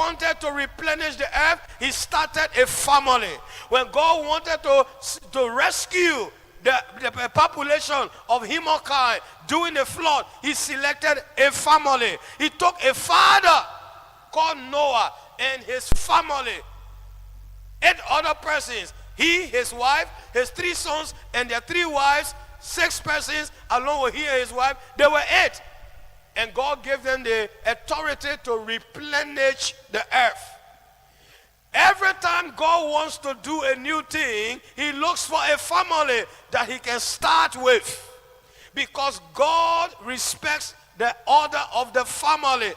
wanted to replenish the earth, he started a family. When God wanted to rescue the population of humankind during the flood, he selected a family. He took a father called Noah and his family, 8 other persons. He, his wife, his 3 sons, and their 3 wives, 6 persons, along with he and his wife. They were 8. And God gave them the authority to replenish the earth. Every time God wants to do a new thing, he looks for a family that he can start with. Because God respects the order of the family.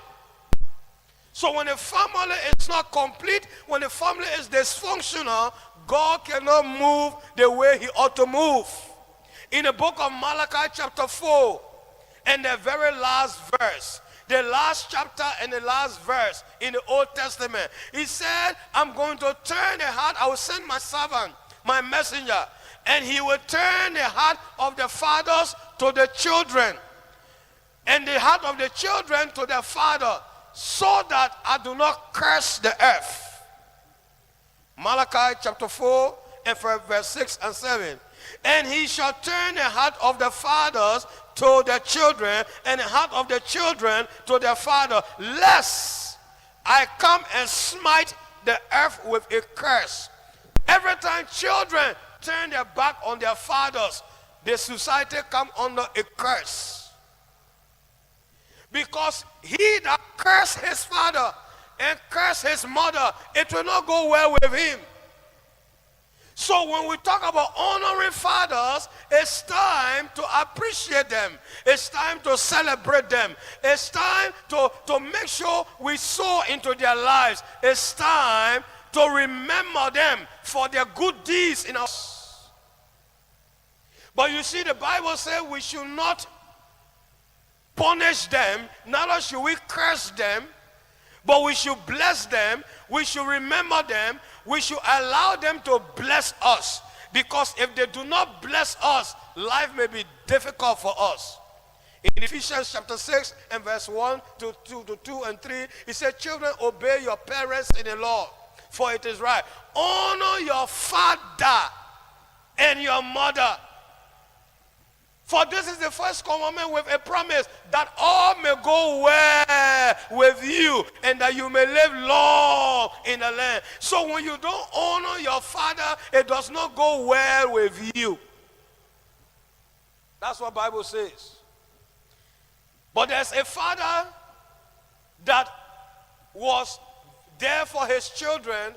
So when a family is not complete, when a family is dysfunctional, God cannot move the way he ought to move. In the book of Malachi chapter 4, and the very last verse, the last chapter and the last verse in the Old Testament, he said, I'm going to turn the heart, I will send my servant, my messenger, and he will turn the heart of the fathers to the children, and the heart of the children to their father, so that I do not curse the earth. Malachi chapter 4 and verse 6 and 7. And he shall turn the heart of the fathers to their children, and the heart of the children to their father, lest I come and smite the earth with a curse. Every time children turn their back on their fathers, the society come under a curse. Because he that curse his father and curse his mother, it will not go well with him. So when we talk about honoring fathers, it's time to appreciate them. It's time to celebrate them. It's time to make sure we sow into their lives. It's time to remember them for their good deeds in us. But you see, the Bible says we should not punish them, neither should we curse them, but we should bless them, we should remember them, we should allow them to bless us. Because if they do not bless us, life may be difficult for us. In Ephesians chapter 6 and verse 1 to 2 and 3, he said, children, obey your parents in the Lord, for it is right. Honor your father and your mother. For this is the first commandment with a promise, that all may go well with you, and that you may live long in the land. So when you don't honor your father, it does not go well with you. That's what the Bible says. But there's a father that was there for his children,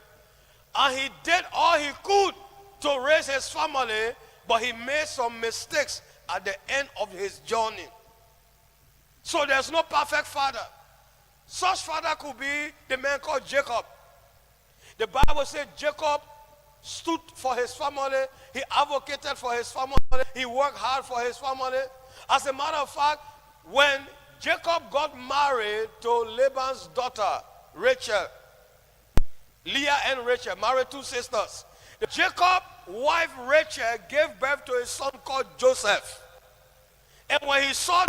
and he did all he could to raise his family, but he made some mistakes at the end of his journey. So there's no perfect father. Such father could be the man called Jacob. The Bible said Jacob stood for his family. He advocated for his family. He worked hard for his family. As a matter of fact, when Jacob got married to Laban's daughter, Rachel, Leah and Rachel, married 2 sisters. Jacob's wife Rachel gave birth to a son called Joseph. And when he saw